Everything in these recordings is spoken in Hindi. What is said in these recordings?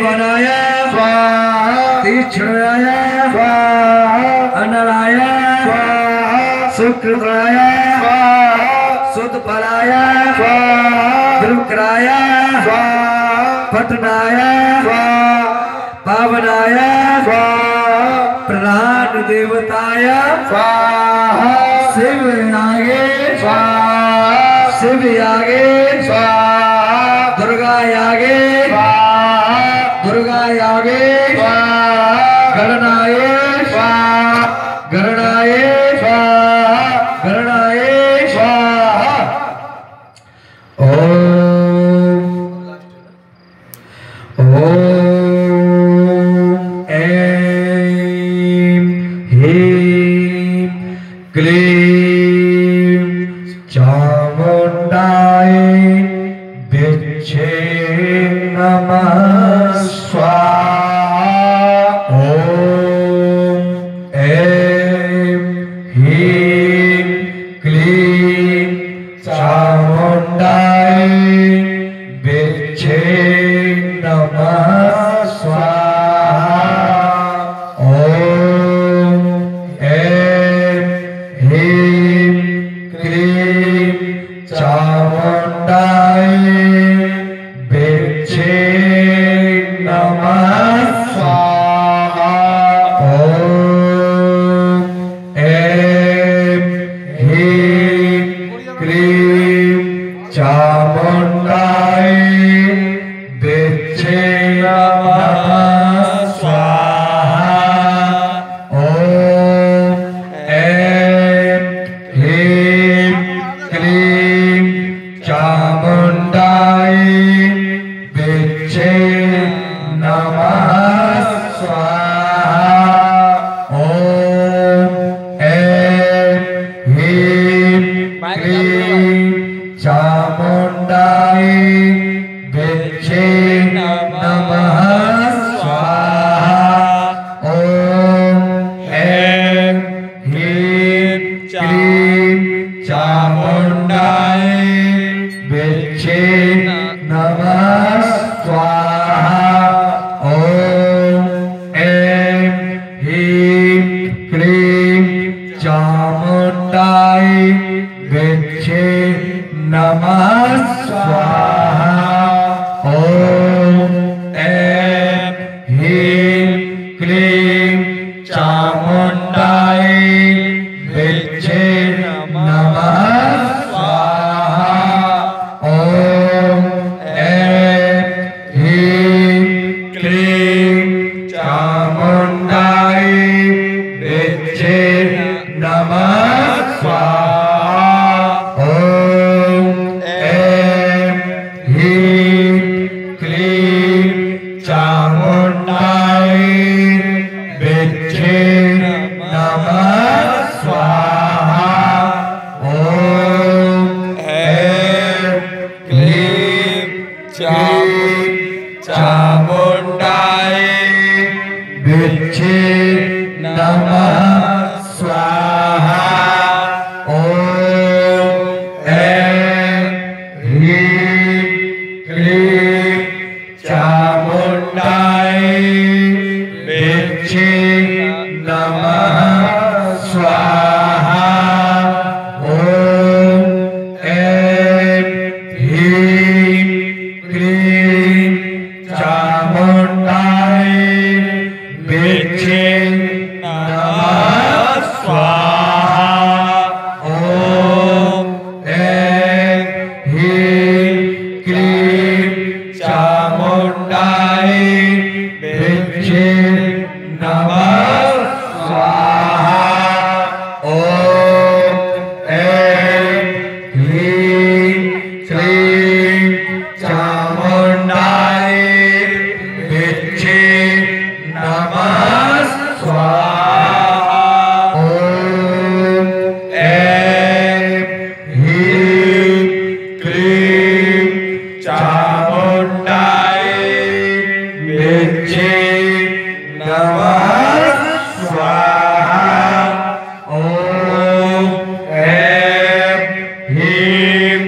पवनाय स्वाहा तीक्ष्णाय स्वाहा अनलाय स्वाहा सुकृताय स्वाहा सुदफलाय स्वाहा द्रुक्राय स्वाहा पटनाय स्वाहा पावनाय स्वाहा प्रधान देवताय स्वाहा शिवयागे स्वाहा शिवयागे स्वाहा दुर्गायागे स्वाहा दुर्गायागे स्वाहा गणनाय स्वाहा गणनाय स्वाहा गणनाय स्वाहा ओम ऐं ह्रीं क्लीं चामुण्डाय विद्महे नमः स्वाहा ओम ऐं ह्रीं क्लीं चामुण्डाय विद्महे नमः स्वाहा ओम ऐं ह्रीं क्लीं चामुण्डाय विद्महे नमः स्वाहा ओम ऐं ह्रीं क्लीं चामुण्डाय विद्महे नमः स्वाहा ओम ऐं ह्रीं क्लीं चामुण्डाय विद्महे नमः स्वाहा ओम ऐं ह्रीं क्लीं चामुण्डाय विद्महे नमः स्वाहा ओम ऐं ह्रीं क्लीं चामुण्डाय विद्महे नमः स्वाहा ओम ऐं ह्रीं क्लीं चामुण्डाय विद्महे नमः स्वाहा ओम ऐं ह्रीं क्लीं चामुण्डाय विद्महे नमः स्वाहा ओम ऐं ह्रीं क्लीं चामुण्डाय विद्महे नमः स्वाहा ओम ऐं ह्रीं क्लीं चामुण्डाय विद्महे नमः स्वाहा ओम ऐं ह्रीं क्लीं चामुण्डाय विद्महे नमः स्वाहा ओम ऐं ह्रीं क्लीं चामुण्डाय विद्महे नमः स्वाहा ओम ऐं ह्रीं क्लीं चामुण्डाय विद्महे नमः स्वाहा ओम ऐं ह्रीं क्लीं चामुण्डाय विद्महे नमः स्वाहा ओम ऐं ह्रीं क्लीं चामुण्डाय विद्महे नमः स्वाहा ओम ऐं ह्रीं क्लीं चामुण्डाय विद्महे नमः स्वाहा ओम ऐं ह्रीं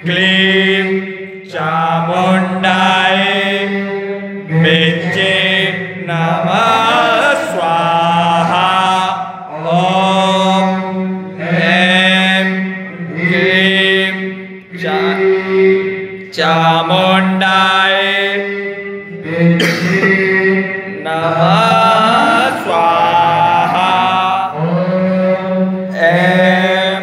क्लीं चामुण्डाय बिच्चे नमः स्वाहा ओम ऐं क्लीं चामुंडाय नमः स्वाहा ऐं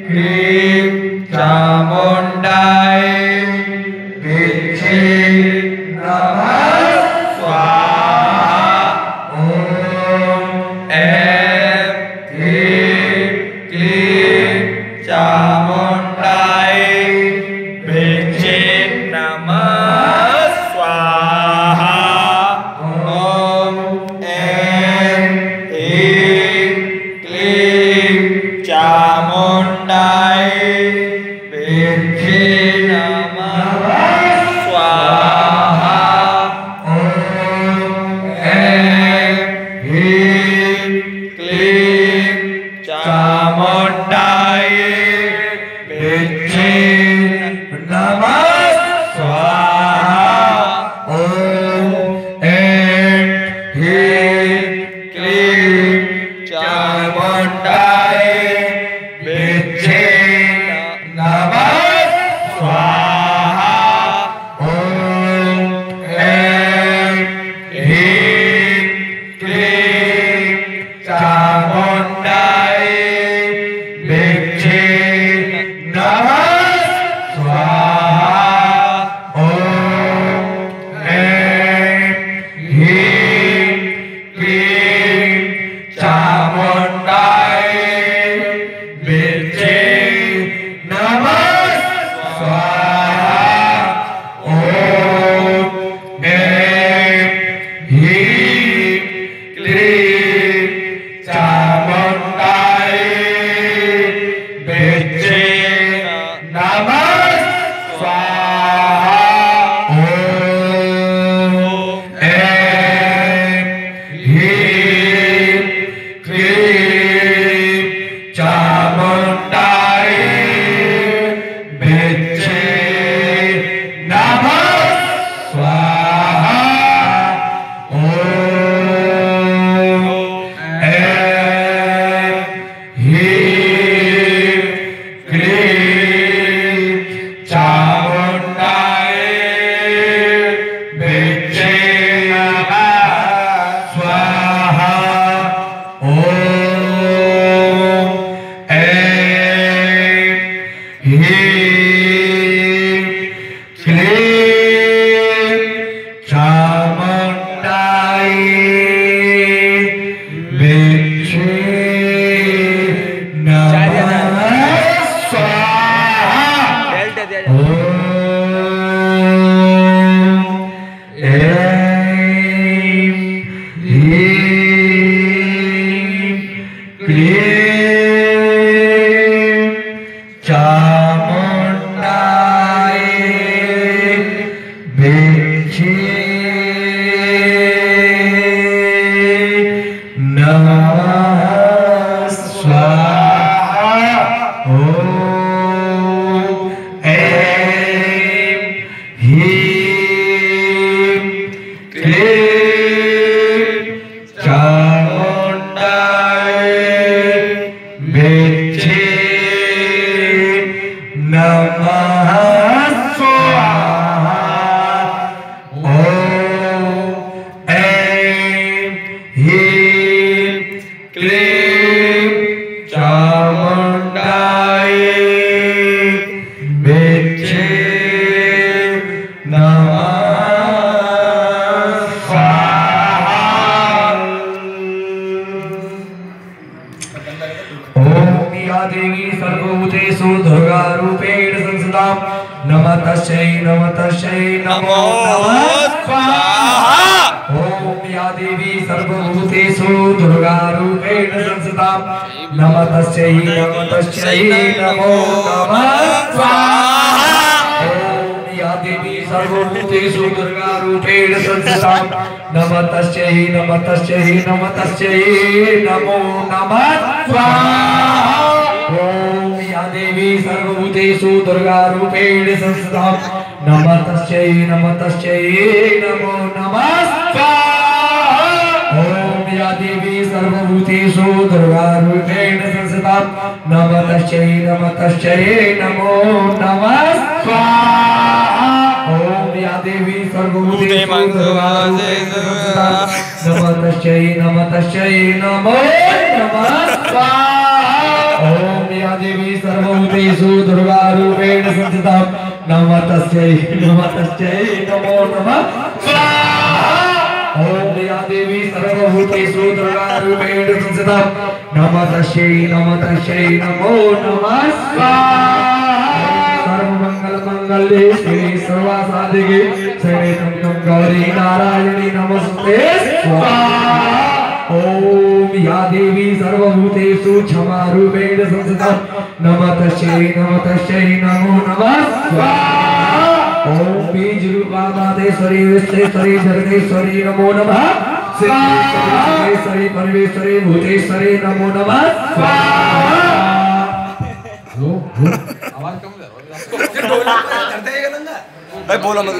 क्लीं चामुंडाय बिच्चे नमः स्वाहा ओम ऐं क्लीं चामुंडाय बिच्चे नमः स्वाहा ओम ऐं क्लीं चामुंडाय बिच्चे नमः स्वाहा ओम ऐं क्लीं चामुंडाय बिच्चे नमः स्वाहा ओम ऐं क्लीं चामुंडाय बिच्चे नमः स्वाहा ओम ऐं क्लीं चामुंडाय बिच्चे नमः स्वाहा ओम ऐं क्लीं चामुंडाय बिच्चे नमः स्वाहा ओम ऐं क्लीं चामुंडाय बिच्चे नमः स्वाहा ओम ऐं क्लीं चामुंडाय बिच्चे नमः स्वाहा ओम ऐं क्लीं चामुंडाय बिच्चे नमः स्वाहा ओम ऐं क्लीं चामुंडाय बिच्चे नमः स्वाहा चामुंडाय बिच्चे नमः स्वाहा ओम ऐं क्लीं चामुंडाय बिच्चे नमः स्वाहा ओम ऐं क्लीं चामुंडाय बिच्चे नमः स्वाहा ओम या देवी सर्वभूतेषु दुर्गा रूपेण संस्थिता नमस्तस्यै नमो नमः स्वाहा ओम या देवी सर्वभूतेषु दुर्गा रूपेण संस्थिता नमस्तस्यै नमो नमः स्वाहा ओम या देवी सर्वभूतेषु दुर्गा रूपेण संस्थिता नमस्तस्यै नमो नमः स्वाहा ओम या देवी सर्वभूतेषु दुर्गा रूपेण संस्थिता नमस्तस्यै नमो नमः स्वाहा ओम या देवी सर्वभूतेषु दुर्गारूपेण संस्थिता नमस्तस्यै नमो नमः स्वाहा ओम या देवी सर्वभूतेषु दुर्गारूपेण संस्थिता नमस्तस्यै नमो नमः स्वाहा ओम या देवी सर्वभूतेषु दुर्गारूपेण संस्थिता नमस्तस्यै नमो नमः स्वाहा ओम या देवी सर्वभूतेषु दुर्गारूपेण संस्थिता नमस्तस्यै नमो नमः स्वाहा सर्वमंगल मंगले श्री सर्वसाधिके शरण्यं गौरी नारायणी नमस्ते स्वाहा ओम या देवी सर्वभूतेषु क्षमारूपेण संस्थिता नमस्तस्यै नमो नमः स्वाहा ओम बीज रूपादेश्वरी विश्वेश्वरी जगदीश्वरी नमो नमः सिद्धेश्वरी परमेश्वरी भूतेश्वरी नमो नमः स्वाहा आवाज कम कर करते हैं ना भाई बोला मत